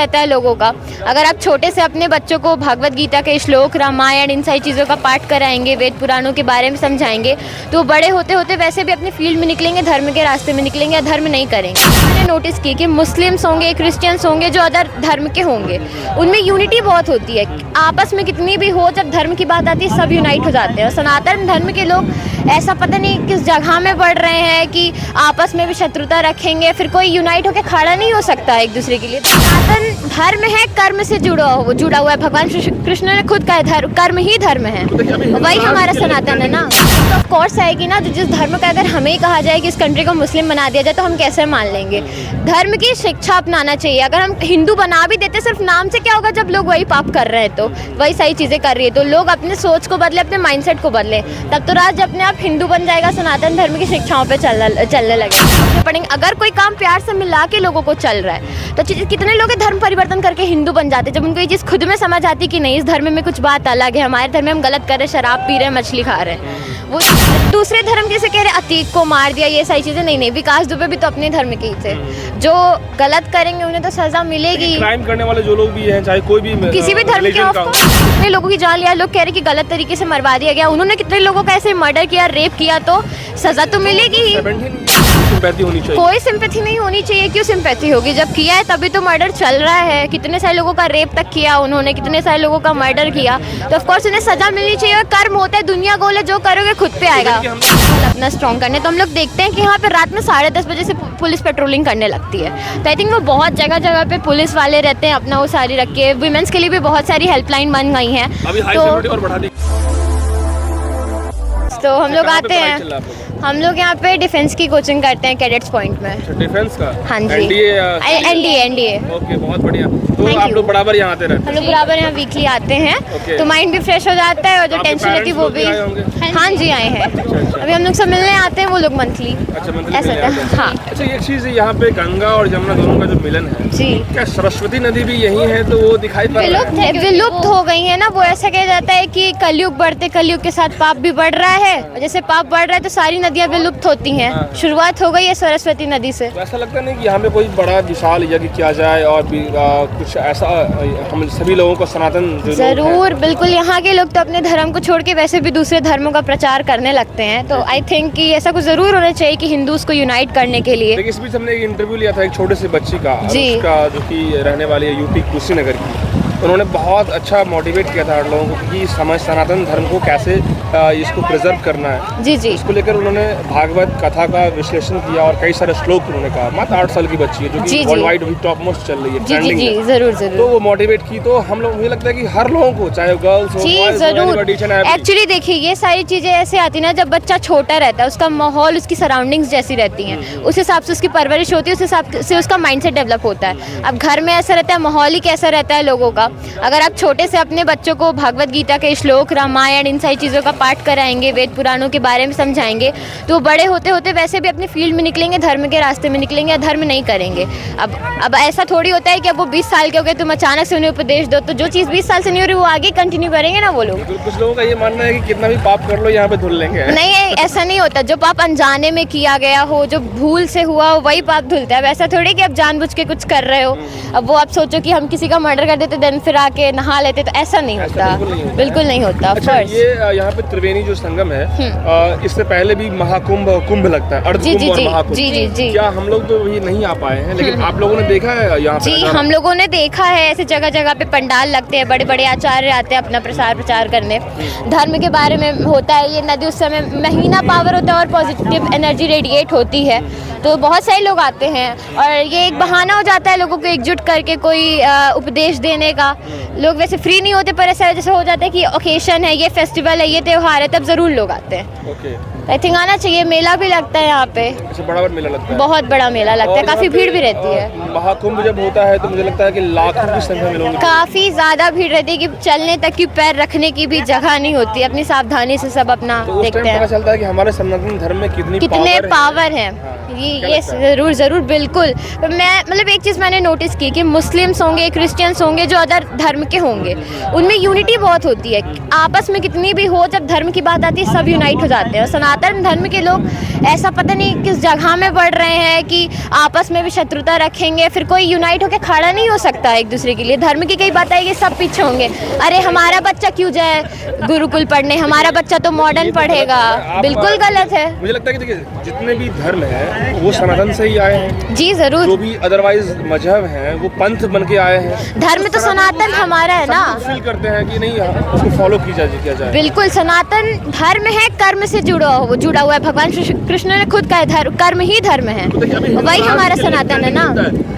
रहता है लोगों का। अगर आप छोटे से अपने बच्चों को भगवत गीता के श्लोक, रामायण, इन सारी चीज़ों का पाठ कराएंगे, वेद पुराणों के बारे में समझाएंगे, तो बड़े होते होते वैसे भी अपने फील्ड में निकलेंगे, धर्म के रास्ते में निकलेंगे या धर्म नहीं करेंगे। मैंने नोटिस की कि मुस्लिम्स होंगे, क्रिश्चियंस होंगे, जो अदर धर्म के होंगे, उनमें यूनिटी बहुत होती है। आपस में कितनी भी हो, जब धर्म की बात आती है सब यूनाइट हो जाते हैं। सनातन धर्म के लोग ऐसा पता नहीं किस जगह में बढ़ रहे हैं कि आपस में भी शत्रुता रखेंगे, फिर कोई यूनाइट होकर खड़ा नहीं हो सकता एक दूसरे के लिए। सनातन धर्म है, कर्म से जुड़ा हुआ है। भगवान श्री कृष्ण ने खुद कहा है कर्म ही धर्म है, वही हमारा सनातन है ना। तो ऑफ कोर्स है कि ना, जिस धर्म का अगर हमें ही कहा जाए कि इस कंट्री को मुस्लिम बना दिया जाए तो हम कैसे मान लेंगे। धर्म की शिक्षा अपनाना चाहिए। अगर हम हिंदू बना भी देते सिर्फ नाम से, क्या होगा जब लोग वही पाप कर रहे हैं, तो वही सही चीज़ें कर रही है, तो लोग अपने सोच को बदले, अपने माइंडसेट को बदले, तब तो राज्य अपने आप हिंदू बन जाएगा, सनातन धर्म की शिक्षाओं पे चलने लगे पड़ेंगे। अगर कोई काम प्यार से मिला के लोगों को चल रहा है तो कितने लोग धर्म परिवर्तन करके हिंदू बन जाते हैं, जब उनको ये चीज़ खुद में समझ आती कि नहीं, इस धर्म में कुछ बात अलग है, हमारे धर्म में हम गलत कर रहे हैं, शराब पी रहे हैं, मछली खा रहे हैं। वो दूसरे धर्म जैसे कह रहे अतीक को मार दिया, ये सारी चीज़ें नहीं। विकास दुबे भी तो अपने धर्म के ही थे। जो गलत करेंगे उन्हें तो सज़ा मिलेगी। क्राइम करने वाले जो लोग भी हैं, चाहे कोई भी किसी भी धर्म के, कितने लोगों की जान लिया। लोग कह रहे कि गलत तरीके से मरवा दिया गया, उन्होंने कितने लोगों का ऐसे मर्डर किया, रेप किया, तो सज़ा तो मिलेगी ही। सिंपैथी होनी चाहिए। कोई सिंपैथी नहीं होनी चाहिए। क्यों सिंपैथी होगी? जब किया है तभी तो मर्डर चल रहा है। कितने सारे लोगों का रेप तक किया उन्होंने, कितने सारे लोगों का मर्डर किया, तो ऑफ कोर्स उन्हें सजा मिलनी चाहिए। और कर्म होता है, दुनिया गोल है, जो करोगे खुद पे आएगा। अपना स्ट्रॉन्ग करने तो हम लोग देखते हैं कि यहाँ पे रात में 10:30 बजे से पुलिस पेट्रोलिंग करने लगती है, तो आई थिंक वो बहुत जगह जगह पे पुलिस वाले रहते हैं, अपना वो सारी रख के। वुमेन्स के लिए भी बहुत सारी हेल्पलाइन बन गई हैं। तो हम लोग आते हैं, हम लोग यहाँ पे डिफेंस की कोचिंग करते हैं कैडेट्स पॉइंट में। डिफेंस का? हाँ जी, एनडीए। ओके, बहुत बढ़िया। तो आप लोग बराबर यहाँ आते रहते हैं? हम लोग बराबर यहाँ वीकली आते हैं, तो माइंड भी फ्रेश हो जाता है और जो टेंशन रहती है वो भी। हाँ जी, आए हैं। अभी हम लोग सब मिलने आते हैं, वो लोग मंथली। अच्छा, मंथली ऐसा। हाँ। अच्छा, एक चीज़ यहाँ पे गंगा और जमुना दोनों का जो मिलन है जी, क्या सरस्वती नदी भी यही है? तो वो दिखाई पड़ रहा है, विलुप्त हो गई है ना। वो ऐसा कहा जाता है कि कलयुग बढ़ते, कलयुग के साथ पाप भी बढ़ रहा है, और जैसे पाप बढ़ रहा है तो सारी नदियाँ विलुप्त होती हैं। शुरुआत हो गई है सरस्वती नदी से। तो ऐसा लगता नहीं कि यहाँ पे कोई बड़ा विशाल यज्ञ किया जाए और भी कुछ ऐसा हम सभी लोगों को सनातन जरूर, बिल्कुल। यहाँ के लोग तो अपने धर्म को छोड़ के वैसे भी दूसरे धर्मों का प्रचार करने लगते हैं, तो आई थिंक कि ऐसा कुछ जरूर होना चाहिए कि हिंदूज को यूनाइट करने के लिए। इस बीच हमने एक इंटरव्यू लिया था एक छोटे से बच्ची का, जो कि रहने वाली है यूपी कुशीनगर की। उन्होंने बहुत अच्छा मोटिवेट किया था लोगों को कि सनातन धर्म को कैसे इसको प्रिजर्व करना है। जी जी। इसको लेकर उन्होंने भागवत कथा का विश्लेषण किया और कई सारे श्लोक उन्होंने कहा। मात्र 8 साल की बच्ची है, जो कि वर्ल्ड वाइड भी टॉप मोस्ट चल रही है, ट्रेंडिंग जी, जरूर जरूर। तो वो मोटिवेट की, तो हम लोग, मुझे लगता है कि हर लोगों को, चाहे गर्ल्स हो, बॉयज हो, एक्चुअली देखिए ये सारी चीज़ें ऐसे आती ना, जब बच्चा छोटा रहता है, उसका माहौल, उसकी सराउंडिंग्स जैसी रहती हैं, उस हिसाब से उसकी परवरिश होती है, उस हिसाब से उसका माइंडसेट डेवलप होता है। अब घर में ऐसा रहता है, माहौल ही कैसा रहता है लोगों का। अगर आप छोटे से अपने बच्चों को भगवत गीता के श्लोक, रामायण, इन सारी चीज़ों का पाठ कराएंगे, वेद पुराणों के बारे में समझाएंगे, तो बड़े होते होते वैसे भी अपने फील्ड में निकलेंगे, धर्म के रास्ते में निकलेंगे या धर्म नहीं करेंगे। अब ऐसा थोड़ी होता है कि अब वो 20 साल के हो गए, तुम अचानक से उन्हें उपदेश दो, तो जो चीज़ 20 साल से नहीं हो रही वो आगे कंटिन्यू करेंगे ना वो लोग। कुछ लोगों का ये मानना है कि कितना भी पाप कर लो यहाँ पे धुल लेंगे। नहीं, ऐसा नहीं होता। जो पाप अनजाने में किया गया हो, जो भूल से हुआ हो, वही पाप धुलता है। वैसा थोड़ी कि आप जानबूझ के कुछ कर रहे हो। अब वो आप सोचो कि हम किसी का मर्डर कर देते, देन फिर आके नहा लेते, तो ऐसा नहीं होता, बिल्कुल नहीं होता। अच्छा, ये यहाँ पे त्रिवेणी जो संगम है, इससे पहले भी कुंभ लगता है, अर्ध कुंभ और महाकुंभ। जी। क्या हम लोग तो भी नहीं आ पाए हैं, लेकिन आप लोगों ने देखा है यहाँ पे? जी, हम लोगों ने देखा है। ऐसे जगह जगह पे पंडाल लगते हैं, बड़े बड़े आचार्य आते हैं अपना प्रचार करने, धर्म के बारे में होता है। ये नदी उस समय महीना पावर होता है और पॉजिटिव एनर्जी रेडिएट होती है, तो बहुत सारे लोग आते हैं और ये एक बहाना हो जाता है लोगों को एकजुट करके कोई उपदेश देने का। लोग वैसे फ्री नहीं होते, पर ऐसा जैसे हो जाता है कि ओकेशन है, ये फेस्टिवल है, ये त्यौहार है, तब जरूर लोग आते हैं। ओके, आई थिंक आना चाहिए। मेला भी लगता है यहाँ पे। अच्छा, बड़ा मेला लगता है? बहुत बड़ा मेला लगता है, काफी भीड़ भी रहती है। महाकुंभ जब होता है तो मुझे लगता है कि लाखों की संख्या में लोग, काफी ज्यादा भीड़ रहती है कि चलने तक की पैर रखने की भी जगह नहीं होती। अपनी सावधानी से सब अपना देखते हैं। पता चलता है कि हमारे सनातन धर्म में कितने पावर है। ये जरूर बिल्कुल। मैं मतलब एक चीज़ मैंने नोटिस की कि मुस्लिम्स होंगे, क्रिश्चियंस होंगे, जो अदर धर्म के होंगे, उनमें यूनिटी बहुत होती है। आपस में कितनी भी हो, जब धर्म की बात आती है सब यूनाइट हो जाते हैं। और सनातन सनातन धर्म के लोग ऐसा पता नहीं किस जगह में बढ़ रहे हैं कि आपस में भी शत्रुता रखेंगे, फिर कोई यूनाइट होकर खड़ा नहीं हो सकता एक दूसरे के लिए। धर्म की कई बात आएगी, सब पीछे होंगे। अरे हमारा बच्चा क्यों जाए गुरुकुल पढ़ने, हमारा बच्चा तो मॉडर्न पढ़ेगा, बिल्कुल गलत है। मुझे लगता है कि देखिए जितने भी धर्म है वो सनातन से ही आए हैं। जी जरूर। जो भी अदरवाइज मजहब हैं वो पंथ बन के आए हैं। धर्म तो सनातन हमारा है ना, फील करते हैं कि नहीं उसको फॉलो किया जाए। बिल्कुल सनातन धर्म है, कर्म से जुड़ा हुआ है। भगवान श्री कृष्ण ने खुद कहा कर्म ही धर्म है, वही हमारा सनातन है ना।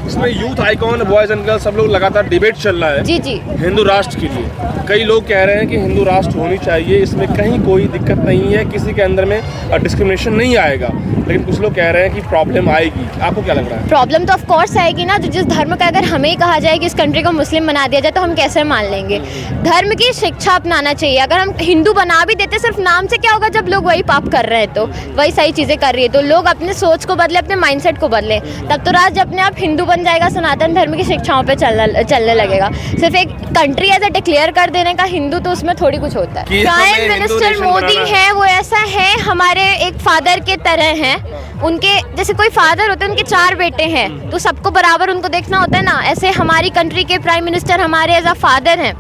इसमें youth icon, boys and girls सब लोग लगातार डिबेट चल रहा है। जी जी। हिंदू राष्ट्र के लिए कई लोग कह रहे हैं कि हिंदू राष्ट्र होनी चाहिए, इसमें कहीं कोई दिक्कत नहीं है, किसी के अंदर में डिस्क्रिमिनेशन नहीं आएगा। लेकिन कुछ लोग कह रहे हैं कि प्रॉब्लम आएगी। आपको क्या लग रहा है? प्रॉब्लम तो ऑफ कोर्स आएगी ना। जिस धर्म का अगर हमें ही कहा जाए कि इस कंट्री को मुस्लिम बना दिया जाए तो हम कैसे मान लेंगे? धर्म की शिक्षा अपनाना चाहिए। अगर हम हिंदू बना भी देते सिर्फ नाम से, क्या होगा जब लोग वही पाप कर रहे हैं, तो वही सही चीज़ें कर रही है, तो लोग अपने सोच को बदले, अपने माइंडसेट को बदले, तब तो राज अपने आप हिंदू बन जाएगा, सनातन धर्म की शिक्षाओं पे चलने लगेगा। सिर्फ एक कंट्री ऐसा डिक्लेयर कर देने का हिंदू, तो उसमें थोड़ी कुछ होता है। प्राइम मिनिस्टर मोदी है वो ऐसा है, हमारे एक फादर के तरह हैं। उनके जैसे कोई फादर होते हैं, उनके 4 बेटे हैं, तो सबको बराबर उनको देखना होता है ना। ऐसे हमारी कंट्री के प्राइम मिनिस्टर हमारे एज अ फादर हैं,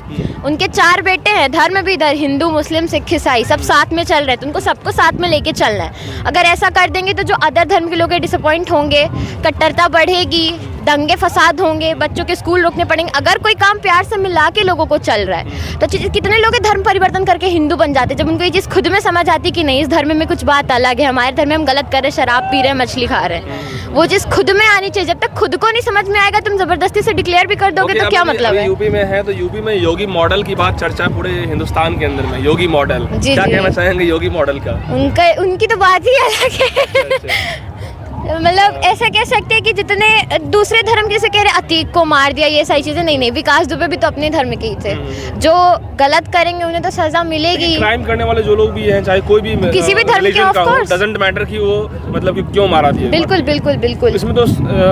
उनके 4 बेटे हैं। धर्म भी इधर हिंदू, मुस्लिम, सिख, ईसाई सब साथ में चल रहे हैं, तो उनको सबको साथ में लेके चलना है। अगर ऐसा कर देंगे तो जो अदर धर्म के लोग डिसअपॉइंट होंगे, कट्टरता बढ़ेगी, दंगे फसाद होंगे, बच्चों के स्कूल रोकने पड़ेंगे। अगर कोई काम प्यार से मिला के लोगों को चल रहा है तो कितने लोग धर्म परिवर्तन करके हिंदू बन जाते हैं, जब उनको ये चीज़ खुद में समझ आती कि नहीं इस धर्म में कुछ बात अलग है, हमारे धर्म में हम गलत कर रहे हैं, शराब पी रहे हैं, मछली खा रहे हैं। वो चीज़ खुद में आनी चाहिए। जब तक खुद को नहीं समझ में आएगा, तुम जबरदस्ती से डिक्लेयर भी कर दोगे तो क्या मतलब है? यूपी में है तो यूपी में योगी मॉडल की बात चर्चा पूरे हिंदुस्तान के अंदर में। योगी मॉडल क्या कहना चाहेंगे योगी मॉडल का? उनकी तो बात ही अलग है। मतलब ऐसा कह सकते हैं कि जितने दूसरे धर्म जैसे कह रहे अतीक को मार दिया, ये सारी चीजें नहीं। विकास दुबे भी तो अपने धर्म के ही थे। जो गलत करेंगे उन्हें तो सजा मिलेगी। क्राइम करने वाले जो लोग भी हैं, चाहे कोई भी किसी भी धर्म के, ऑफ कोर्स डजंट मैटर कि वो मतलब कि क्यों मारा दिया। बिल्कुल बिल्कुल बिल्कुल। इसमें तो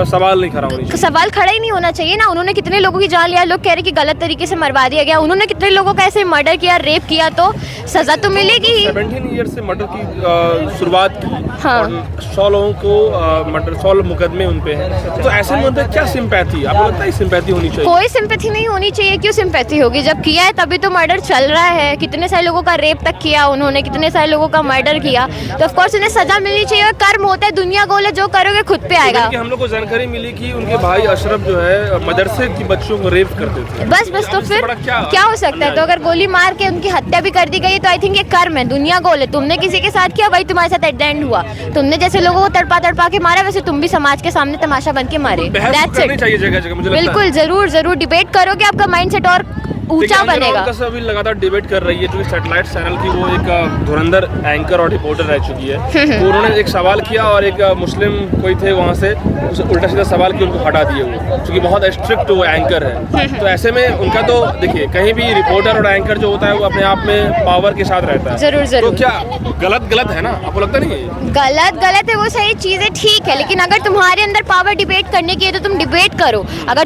सवाल नहीं खड़ा होना चाहिए। सवाल खड़ा ही नहीं होना चाहिए ना। उन्होंने कितने लोगों की जान लिया, लोग कह रहे कि गलत तरीके से मरवा दिया गया। उन्होंने कितने लोगों का ऐसे मर्डर किया, रेप किया, तो सजा तो मिलेगी ही। 17 ईयर से मर्डर की शुरुआत की। हाँ। 100 लोगों को मर्डर, 100 मुकदमे उन पे हैं। तो ऐसे में उनपे क्या सिंपैथी? आपको लगता है सिंपैथी होनी चाहिए? कोई सिंपैथी नहीं होनी चाहिए। क्यों सिंपैथी होगी? जब किया है तभी तो मर्डर चल रहा है। कितने सारे लोगों का रेप तक किया उन्होंने, कितने सारे लोगों का मर्डर किया, तो ऑफ कोर्स उन्हें सजा मिलनी चाहिए। और कर्म होता है, दुनिया गोल है, जो करोगे खुद पे आएगा। हम लोग को जानकारी मिली कि उनके भाई अशरफ जो है मदरसे की बच्चों को रेप करते थे। बस तो फिर क्या हो सकता है? तो अगर गोली मार के उनकी हत्या भी कर दी गई तो आई थिंक ये कर्म है, दुनिया गोल है। तुमने किसी के साथ किया, वही तुम्हारे साथ एट द एंड हुआ। तुमने जैसे लोगों को तड़पा के मारा, वैसे तुम भी समाज के सामने तमाशा बन के मारे। That's it। चाहिए जगह जगह, मुझे बिल्कुल जरूर डिबेट करोगे, आपका माइंडसेट और ऊंचा बनेगा। अभी लगातार डिबेट कर रही है, क्योंकि सैटेलाइट चैनल की वो एक धुरंधर एंकर और रिपोर्टर रह चुकी है। तो उन्होंने एक सवाल किया और एक मुस्लिम कोई थे वहाँ से उल्टा सीधा सवाल किया, उनको हटा दिए वो, क्योंकि बहुत स्ट्रिक्ट वो एंकर है। तो ऐसे में उनका तो देखिए, कहीं भी रिपोर्टर और एंकर जो होता है वो अपने आप में पावर के साथ रहता है। जरूर तो क्या गलत है ना? आपको लगता नहीं है गलत है? वो सही चीजें ठीक है, लेकिन अगर तुम्हारे अंदर पावर डिबेट करने की है तो तुम डिबेट करो। अगर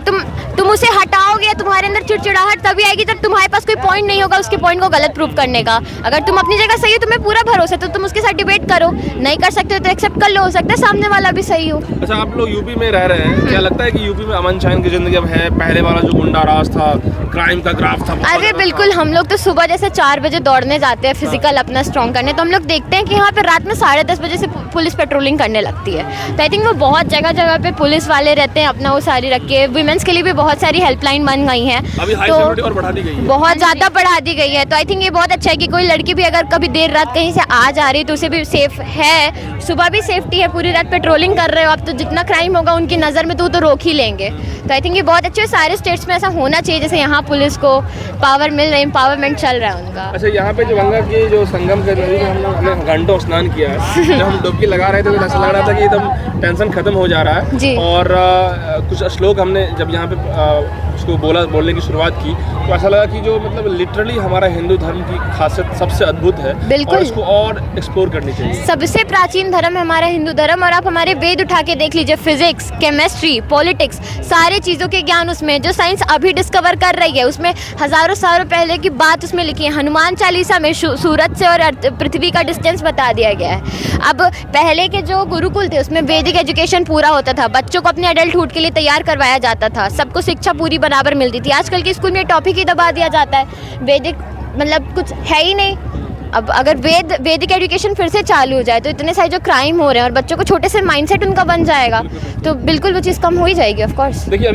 तुम उसे हटाओगे, तुम्हारे अंदर चिड़चिड़ाहट तभी आएगी जब तुम्हारे पास कोई पॉइंट नहीं होगा उसके पॉइंट को गलत प्रूव करने का। अगर तुम अपनी जगह सही हो, तुम्हें पूरा भरोसा, तो तुम उसके साथ डिबेट करो। नहीं कर सकते हो तो एक्सेप्ट कर लो, हो सकता है सामने वाला भी सही हो। अच्छा, आप लोग यूपी में रह रहे हैं, क्या लगता है कि यूपी में अमन चैन की जिंदगी अब है? पहले वाला जो गुंडा राज था, क्राइम का ग्राफ था। अरे बिल्कुल, हम लोग तो सुबह जैसे 4 बजे दौड़ने जाते हैं फिजिकल अपना स्ट्रॉन्ग करने, तो हम लोग देखते हैं कि यहाँ पे रात में 10:30 बजे से पुलिस पेट्रोलिंग करने लगती है। तो आई थिंक वो बहुत जगह पे पुलिस वाले रहते हैं, अपना वो सारी रख के। वुमेन्स के लिए भी बहुत सारी हेल्पलाइन बन गई हैं, तो बढ़ा दी गई है, बहुत ज़्यादा बढ़ा दी गई है। तो आई थिंक ये बहुत अच्छा है कि कोई लड़की भी अगर कभी देर रात कहीं से आ जा रही है तो उसे भी सेफ है। सुबह भी सेफ्टी है, पूरी रात पेट्रोलिंग कर रहे हो आप, तो जितना क्राइम होगा उनकी नज़र में तो रोक ही लेंगे। तो आई थिंक ये बहुत अच्छे, सारे स्टेट्स में ऐसा होना चाहिए जैसे यहाँ पुलिस को पावर मिल रही, एम्पावरमेंट चल रहा है उनका। अच्छा, यहाँ पे जो गंगा की जो संगम के नदी में हमने घंटों स्नान किया है। जब हम डुबकी लगा रहे थे तो ऐसा लग रहा था कि एकदम टेंशन खत्म हो जा रहा है। और कुछ श्लोक हमने जब यहाँ पे उसको बोलने की शुरुआत की, तो ऐसा लगा कि जो मतलब लिटरली हमारा हिंदू धर्म की खासियत सबसे अद्भुत है। बिल्कुल। और इसको और एक्सप्लोर करनी चाहिए। सबसे प्राचीन धर्म है हमारा हिंदू धर्म, और आप हमारे वेद उठा के देख लीजिए, फिजिक्स, केमिस्ट्री, पॉलिटिक्स, सारे चीज़ों के ज्ञान उसमें, जो साइंस अभी डिस्कवर कर रही है उसमें हज़ारों सालों पहले की बात उसमें लिखी है। हनुमान चालीसा में सूरज से और पृथ्वी का डिस्टेंस बता दिया गया है। अब पहले के जो गुरुकुल थे उसमें वैदिक एजुकेशन पूरा होता था, बच्चों को अपने अडल्टहुड के लिए तैयार करवाया जाता था, सबको शिक्षा पूरी बराबर मिलती थी। आजकल के स्कूल में टॉपिक ही दबा दिया जाता है, वैदिक मतलब कुछ है ही नहीं। अब अगर वैदिक एजुकेशन फिर से चालू हो जाए तो इतने सारे जो क्राइम हो रहे हैं और बच्चों को छोटे से माइंडसेट उनका बन जाएगा, तो बिल्कुल वो चीज़ कम हो ही जाएगी ऑफ कोर्स। देखिए अभी